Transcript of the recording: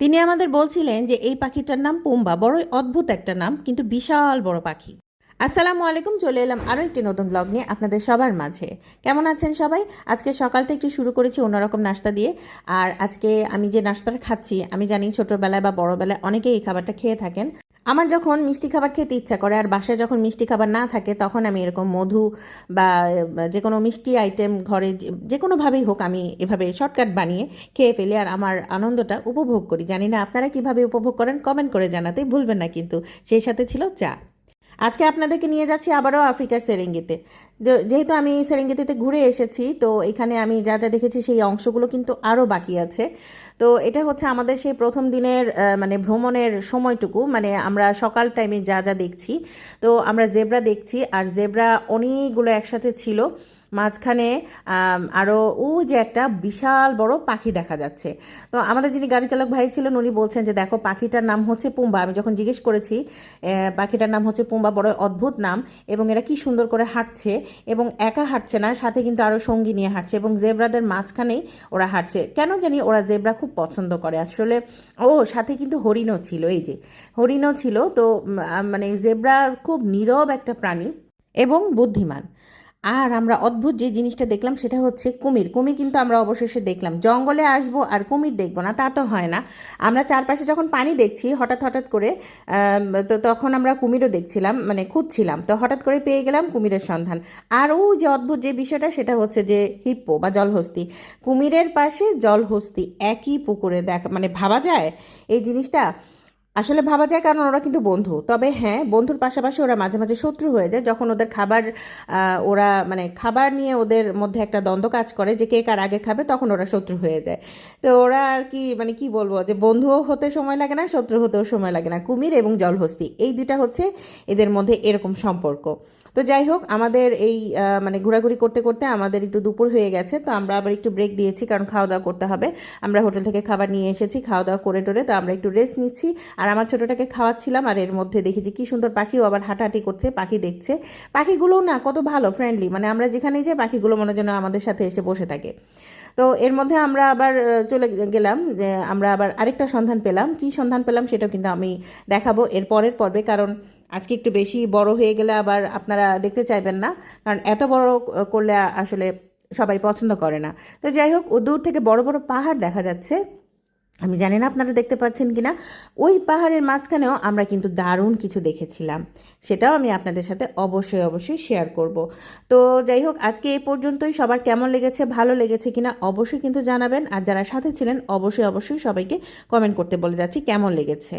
তিনি আমাদের বলছিলেন যে এই পাখিটার নাম পুম্বা, বড়ই অদ্ভুত একটা নাম, কিন্তু বিশাল বড় পাখি। আসসালামু আলাইকুম, চলে এলাম আরও একটি নতুন ব্লগ নিয়ে আপনাদের সবার মাঝে। কেমন আছেন সবাই? আজকে সকালটা একটু শুরু করেছি অন্যরকম নাস্তা দিয়ে। আর আজকে আমি যে নাস্তাটা খাচ্ছি, আমি জানি ছোটোবেলায় বা বড়োবেলায় অনেকেই এই খাবারটা খেয়ে থাকেন। আমার যখন মিষ্টি খাবার খেতে ইচ্ছা করে আর বাসায় যখন মিষ্টি খাবার না থাকে, তখন আমি এরকম মধু বা যে কোনো মিষ্টি আইটেম ঘরে যে কোনোভাবেই হোক আমি এভাবে শর্টকাট বানিয়ে খেয়ে ফেলি আর আমার আনন্দটা উপভোগ করি। জানি না আপনারা কিভাবে উপভোগ করেন, কমেন্ট করে জানাতে ভুলবেন না কিন্তু। সেই সাথে ছিল চা। আজকে আপনাদেরকে নিয়ে যাচ্ছি আবারও আফ্রিকার সেরেঙ্গিতে। যেহেতু আমি সেরেঙ্গিতিতে ঘুরে এসেছি, তো এখানে আমি যা যা দেখেছি সেই অংশগুলো কিন্তু আরও বাকি আছে। তো এটা হচ্ছে আমাদের সেই প্রথম দিনের মানে ভ্রমণের সময়টুকু, মানে আমরা সকাল টাইমে যা যা দেখছি। তো আমরা জেব্রা দেখছি, আর জেব্রা অনেকগুলো একসাথে ছিল। মাঝখানে আরও যে একটা বিশাল বড় পাখি দেখা যাচ্ছে। তো আমাদের যিনি গাড়ি চালক ভাই ছিলেন, উনি বলছেন যে দেখো পাখিটার নাম হচ্ছে পুম্বা। আমি যখন জিজ্ঞেস করেছি, পাখিটার নাম হচ্ছে পুম্বা, বড় অদ্ভুত নাম, এবং এরা কি সুন্দর করে হাঁটছে, এবং একা হাঁটছে না, সাথে কিন্তু আরও সঙ্গী নিয়ে হাঁটছে, এবং জেব্রাদের মাঝখানেই ওরা হাঁটছে। কেন জানি ওরা জেব্রা খুব পছন্দ করে আসলে। সাথে কিন্তু হরিণও ছিল, এই যে হরিণও ছিল। তো মানে জেব্রা খুব নীরব একটা প্রাণী এবং বুদ্ধিমান। আর আমরা অদ্ভুত যে জিনিসটা দেখলাম সেটা হচ্ছে কুমির। কুমির কিন্তু আমরা অবশেষে দেখলাম। জঙ্গলে আসবো আর কুমির দেখবো না, তা তো হয় না। আমরা চারপাশে যখন পানি দেখছি হঠাৎ হঠাৎ করে, তো তখন আমরা কুমিরও দেখছিলাম, মানে খুঁজছিলাম, তো হঠাৎ করে পেয়ে গেলাম কুমিরের সন্ধান। আর যে অদ্ভুত যে বিষয়টা সেটা হচ্ছে যে হিপ্পো বা জলহস্তি। কুমিরের পাশে জলহস্তি একই পুকুরে দেখা, মানে ভাবা যায় এই জিনিসটা। আসলে ভাবা যায়, কারণ ওরা কিন্তু বন্ধু। তবে হ্যাঁ, বন্ধুর পাশাপাশি ওরা মাঝে মাঝে শত্রু হয়ে যায়, যখন ওদের খাবার ওরা মানে খাবার নিয়ে ওদের মধ্যে একটা দ্বন্দ্ব কাজ করে যে কে কার আগে খাবে, তখন ওরা শত্রু হয়ে যায়। তো ওরা আর কি, মানে কি বলবো, যে বন্ধুও হতে সময় লাগে না, শত্রু হতেও সময় লাগে না। কুমির এবং জলহস্তি এই দুইটা হচ্ছে এদের মধ্যে এরকম সম্পর্ক। তো যাই হোক, আমাদের এই মানে ঘোরাঘুরি করতে করতে আমাদের একটু দুপুর হয়ে গেছে, তো আমরা আবার একটু ব্রেক দিয়েছি, কারণ খাওয়া দাওয়া করতে হবে। আমরা হোটেল থেকে খাবার নিয়ে এসেছি, খাওয়া দাওয়া করে টোরে তো আমরা একটু রেস্ট নিচ্ছি। আর আমার ছোটোটাকে খাওয়াচ্ছিলাম, আর এর মধ্যে দেখেছি কি সুন্দর পাখিও আবার হাঁটাহাঁটি করছে, পাখি দেখছে। পাখিগুলোও না কত ভালো, ফ্রেন্ডলি, মানে আমরা যেখানেই যাই পাখিগুলো মনে যেন আমাদের সাথে এসে বসে থাকে। তো এর মধ্যে আমরা আবার চলে গেলাম, আমরা আবার আরেকটা সন্ধান পেলাম। কি সন্ধান পেলাম সেটাও কিন্তু আমি দেখাবো এর পরের পর্বে, কারণ আজকে একটু বেশি বড় হয়ে গেলে আবার আপনারা দেখতে চাইবেন না, কারণ এত বড় করলে আসলে সবাই পছন্দ করে না। তো যাই হোক, দূর থেকে বড় বড় পাহাড় দেখা যাচ্ছে। আমি জানি না আপনারা দেখতে পাচ্ছেন কি না। ওই পাহাড়ের মাঝখানেও আমরা কিন্তু দারুণ কিছু দেখেছিলাম, সেটাও আমি আপনাদের সাথে অবশ্যই অবশ্যই শেয়ার করব। তো যাই হোক, আজকে এই পর্যন্তই। সবার কেমন লেগেছে, ভালো লেগেছে কিনা অবশ্যই কিন্তু জানাবেন, আর যারা সাথে ছিলেন অবশ্যই অবশ্যই সবাইকে কমেন্ট করতে বলে যাচ্ছি কেমন লেগেছে।